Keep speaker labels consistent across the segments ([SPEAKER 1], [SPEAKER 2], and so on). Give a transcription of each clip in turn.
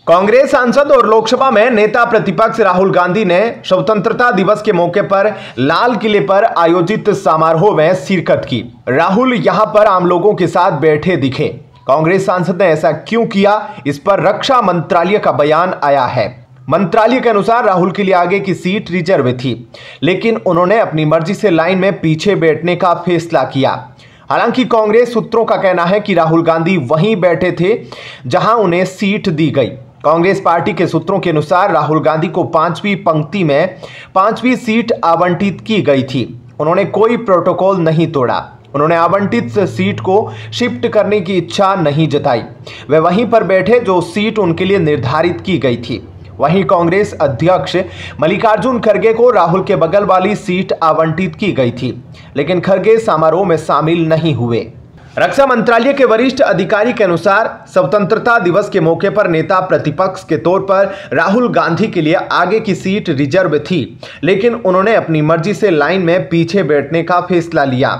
[SPEAKER 1] कांग्रेस सांसद और लोकसभा में नेता प्रतिपक्ष राहुल गांधी ने स्वतंत्रता दिवस के मौके पर लाल किले पर आयोजित समारोह में शिरकत की। राहुल यहां पर आम लोगों के साथ बैठे दिखे। कांग्रेस सांसद ने ऐसा क्यों किया, इस पर रक्षा मंत्रालय का बयान आया है। मंत्रालय के अनुसार राहुल के लिए आगे की सीट रिजर्व थी, लेकिन उन्होंने अपनी मर्जी से लाइन में पीछे बैठने का फैसला किया। हालांकि कांग्रेस सूत्रों का कहना है कि राहुल गांधी वहीं बैठे थे जहां उन्हें सीट दी गई। कांग्रेस पार्टी के सूत्रों के अनुसार राहुल गांधी को 5वीं पंक्ति में 5वीं सीट आवंटित की गई थी। उन्होंने कोई प्रोटोकॉल नहीं तोड़ा। उन्होंने आवंटित सीट को शिफ्ट करने की इच्छा नहीं जताई। वे वहीं पर बैठे जो सीट उनके लिए निर्धारित की गई थी। वहीं कांग्रेस अध्यक्ष मल्लिकार्जुन खड़गे को राहुल के बगल वाली सीट आवंटित की गई थी, लेकिन खड़गे समारोह में शामिल नहीं हुए। रक्षा मंत्रालय के वरिष्ठ अधिकारी के अनुसार स्वतंत्रता दिवस के मौके पर नेता प्रतिपक्ष के तौर पर राहुल गांधी के लिए आगे की सीट रिजर्व थी, लेकिन उन्होंने अपनी मर्जी से लाइन में पीछे बैठने का फैसला लिया।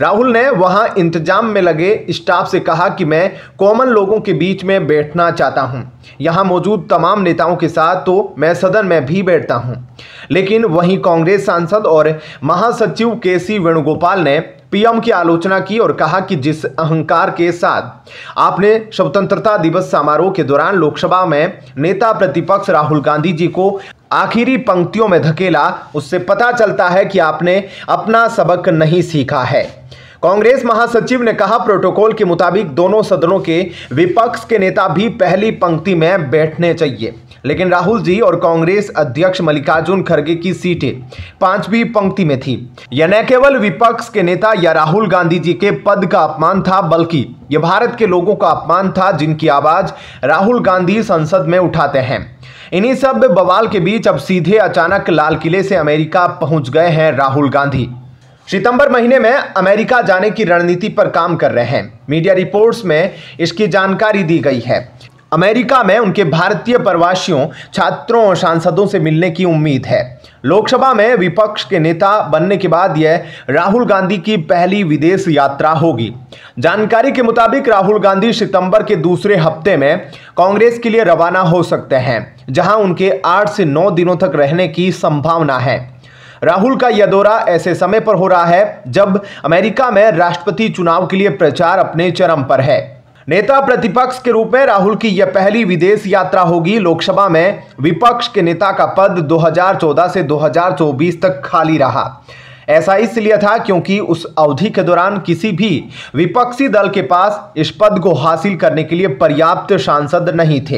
[SPEAKER 1] राहुल ने वहां इंतजाम में लगे स्टाफ से कहा कि मैं कॉमन लोगों के बीच में बैठना चाहता हूं। यहां मौजूद तमाम नेताओं के साथ तो मैं सदन में भी बैठता हूं। लेकिन वहीं कांग्रेस सांसद और महासचिव केसी वेणुगोपाल ने पीएम की आलोचना की और कहा कि जिस अहंकार के साथ आपने स्वतंत्रता दिवस समारोह के दौरान लोकसभा में नेता प्रतिपक्ष राहुल गांधी जी को आखिरी पंक्तियों में धकेला, उससे पता चलता है कि आपने अपना सबक नहीं सीखा है। कांग्रेस महासचिव ने कहा, प्रोटोकॉल के मुताबिक दोनों सदनों के विपक्ष के नेता भी पहली पंक्ति में बैठने चाहिए, लेकिन राहुल जी और कांग्रेस अध्यक्ष मल्लिकार्जुन खड़गे की सीटें 5वीं पंक्ति में थी। यह न केवल विपक्ष के नेता या राहुल गांधी जी के पद का अपमान था, बल्कि यह भारत के लोगों का अपमान था जिनकी आवाज राहुल गांधी संसद में उठाते हैं। इन्हीं सब बवाल के बीच अब सीधे अचानक लाल किले से अमेरिका पहुंच गए हैं राहुल गांधी। सितंबर महीने में अमेरिका जाने की रणनीति पर काम कर रहे हैं। मीडिया रिपोर्ट्स में इसकी जानकारी दी गई है। अमेरिका में उनके भारतीय प्रवासियों, छात्रों और सांसदों से मिलने की उम्मीद है। लोकसभा में विपक्ष के नेता बनने के बाद यह राहुल गांधी की पहली विदेश यात्रा होगी। जानकारी के मुताबिक राहुल गांधी सितंबर के दूसरे हफ्ते में कांग्रेस के लिए रवाना हो सकते हैं, जहां उनके 8 से 9 दिनों तक रहने की संभावना है। राहुल का यह दौरा ऐसे समय पर हो रहा है जब अमेरिका में राष्ट्रपति चुनाव के लिए प्रचार अपने चरम पर है। नेता प्रतिपक्ष के रूप में राहुल की यह पहली विदेश यात्रा होगी। लोकसभा में विपक्ष के नेता का पद 2014 से 2024 तक खाली रहा। ऐसा इसलिए था क्योंकि उस अवधि के दौरान किसी भी विपक्षी दल के पास इस पद को हासिल करने के लिए पर्याप्त सांसद नहीं थे।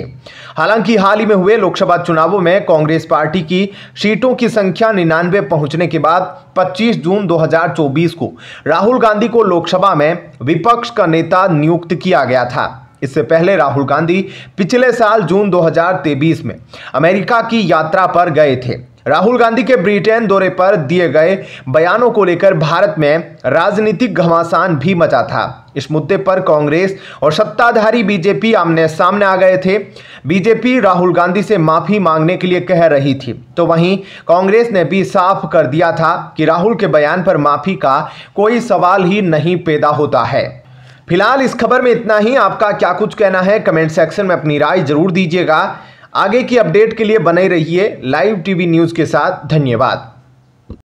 [SPEAKER 1] हालांकि हाल ही में हुए लोकसभा चुनावों में कांग्रेस पार्टी की सीटों की संख्या 99 पहुंचने के बाद 25 जून 2024 को राहुल गांधी को लोकसभा में विपक्ष का नेता नियुक्त किया गया था। इससे पहले राहुल गांधी पिछले साल जून 2023 में अमेरिका की यात्रा पर गए थे। राहुल गांधी के ब्रिटेन दौरे पर दिए गए बयानों को लेकर भारत में राजनीतिक घमासान भी मचा था। इस मुद्दे पर कांग्रेस और सत्ताधारी बीजेपी आमने सामने आ गए थे। बीजेपी राहुल गांधी से माफी मांगने के लिए कह रही थी, तो वहीं कांग्रेस ने भी साफ कर दिया था कि राहुल के बयान पर माफी का कोई सवाल ही नहीं पैदा होता है। फिलहाल इस खबर में इतना ही। आपका क्या कुछ कहना है, कमेंट सेक्शन में अपनी राय जरूर दीजिएगा। आगे की अपडेट के लिए बने रहिए लाइव टीवी न्यूज़ के साथ। धन्यवाद।